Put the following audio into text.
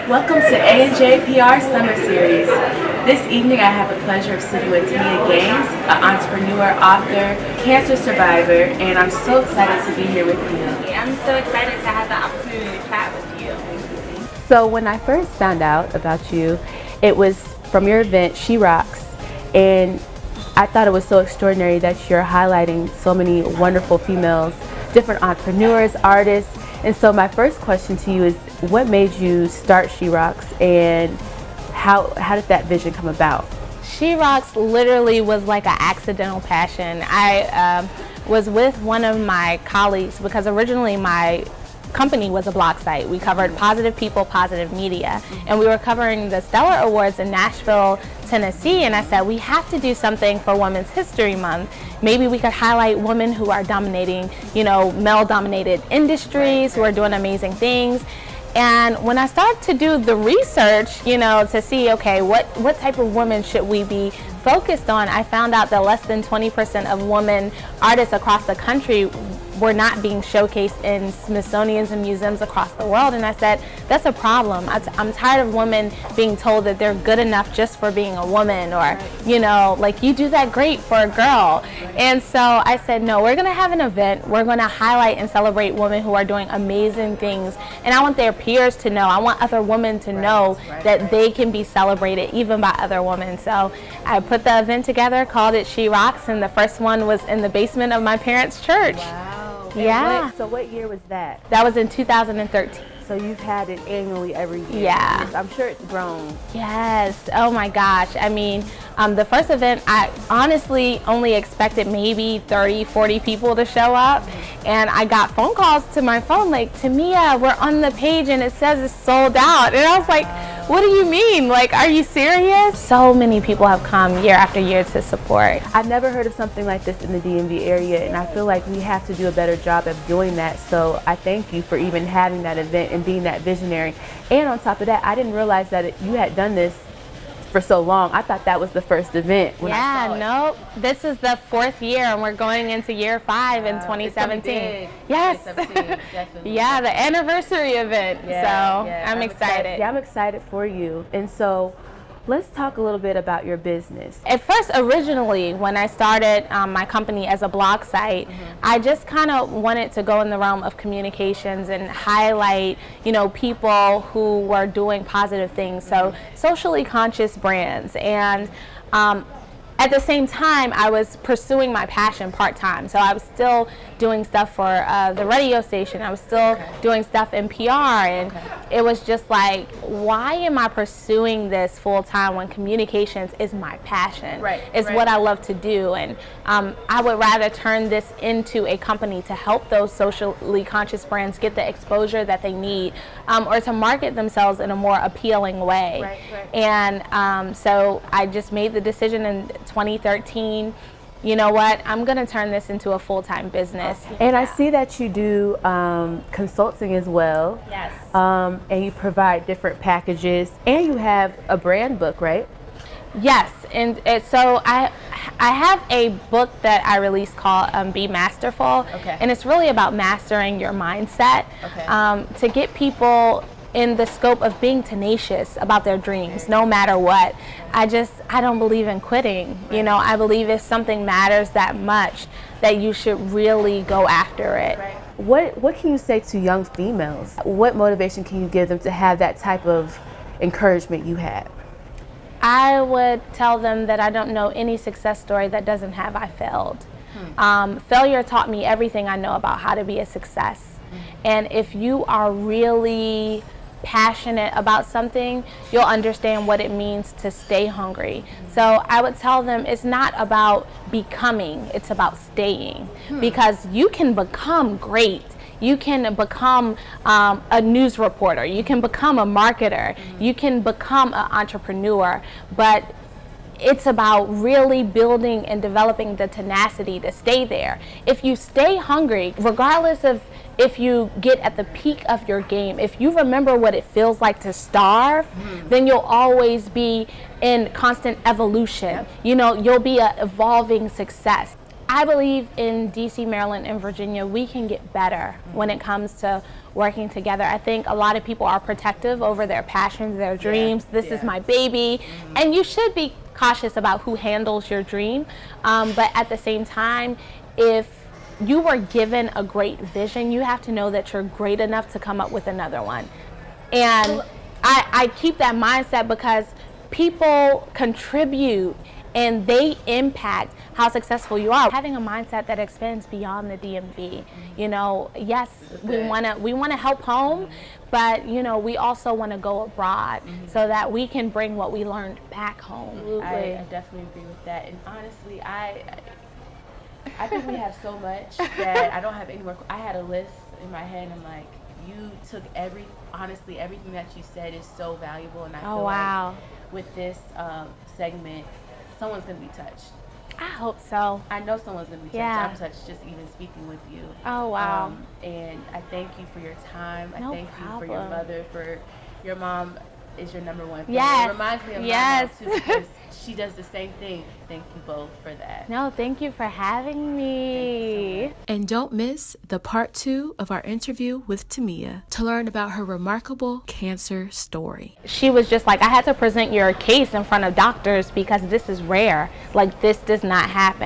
Welcome to ANJPR Summer Series. This evening I have the pleasure of sitting with Timea G, an entrepreneur, author, cancer survivor, and I'm so excited to be here with you. I'm so excited to have the opportunity to chat with you. So when I first found out about you, it was from your event, SheRocks, and I thought it was so extraordinary that you're highlighting so many wonderful females, different entrepreneurs, artists. And so my first question to you is, what made you start SheRocks, and how did that vision come about? SheRocks literally was like an accidental passion. I was with one of my colleagues because originally my company was a blog site. We covered positive people, positive media, and we were covering the Stellar Awards in Nashville, Tennessee, and I said, we have to do something for Women's History Month. Maybe we could highlight women who are dominating, male-dominated industries, who are doing amazing things. And when I started to do the research, to see, okay, what type of women should we be focused on, I found out that less than 20% of women artists across the country were not being showcased in Smithsonian's and museums across the world. And I said, that's a problem. I'm tired of women being told that they're good enough just for being a woman, or, like, you do that great for a girl. And so I said, no, we're gonna have an event. We're gonna highlight and celebrate women who are doing amazing things. And I want their peers to know, I want other women to know that they can be celebrated even by other women. So I put the event together, called it SheRocks, and the first one was in the basement of my parents' church. Wow. Yeah. So what year was that? That was in 2013. So you've had it annually every year. Yeah. I'm sure it's grown. Yes. Oh my gosh. I mean, the first event, I honestly only expected maybe 30, 40 people to show up. And I got phone calls to my phone like, Timea, we're on the page and it says it's sold out. And I was like, what do you mean? Like, are you serious? So many people have come year after year to support. I've never heard of something like this in the DMV area, and I feel like we have to do a better job of doing that. So I thank you for even having that event and being that visionary. And on top of that, I didn't realize that you had done this for so long. I thought that was the first event when I saw it. Nope. This is the 4th year, and we're going into year 5 in 2017. Yes. 2017, definitely. Yeah, the anniversary event. I'm excited. Yeah, I'm excited for you. And so let's talk a little bit about your business. At first, originally, when I started my company as a blog site, I just kind of wanted to go in the realm of communications and highlight, people who were doing positive things, so socially conscious brands. And at the same time, I was pursuing my passion part-time. So I was still doing stuff for the radio station. I was still doing stuff in PR. And it was just like, why am I pursuing this full-time when communications is my passion? It's what I love to do. And I would rather turn this into a company to help those socially conscious brands get the exposure that they need, or to market themselves in a more appealing way. And so I just made the decision in 2013, you know what, I'm going to turn this into a full-time business. And I see that you do consulting as well. Yes. And you provide different packages, and you have a brand book, right? Yes, and so I have a book that I released called Be Masterful, and it's really about mastering your mindset, to get people in the scope of being tenacious about their dreams, no matter what. I don't believe in quitting. I believe if something matters that much, that you should really go after it. What can you say to young females? What motivation can you give them to have that type of encouragement you have? I would tell them that I don't know any success story that doesn't have I failed. Failure taught me everything I know about how to be a success. And if you are really passionate about something, you'll understand what it means to stay hungry. So I would tell them it's not about becoming, it's about staying. Because you can become great. You can become a news reporter. You can become a marketer. You can become an entrepreneur. But it's about really building and developing the tenacity to stay there. If you stay hungry, regardless of if you get at the peak of your game, if you remember what it feels like to starve, then you'll always be in constant evolution. You'll be an evolving success. I believe in DC, Maryland, and Virginia, we can get better when it comes to working together. I think a lot of people are protective over their passions, their dreams. This is my baby. And you should be cautious about who handles your dream. But at the same time, if you were given a great vision, you have to know that you're great enough to come up with another one. And I keep that mindset because people contribute and they impact how successful you are. Having a mindset that extends beyond the DMV. You know, yes, we wanna help home, but you know, we also want to go abroad so that we can bring what we learned back home. I definitely agree with that. And honestly, I think we have so much that I don't have any more. I had a list in my head, and I'm like, you took honestly, everything that you said is so valuable, and I feel like with this segment, someone's going to be touched. I hope so. I know someone's going to be touched. I'm touched just even speaking with you. Oh, wow. And I thank you for your time. No I thank problem. you for your mother, for your mom is your number one fan. Yes. It reminds me of my mom too, because she does the same thing. Thank you both for that. No, thank you for having me. So and don't miss the part 2 of our interview with Timea to learn about her remarkable cancer story. She was just like, I had to present your case in front of doctors because this is rare. Like, this does not happen.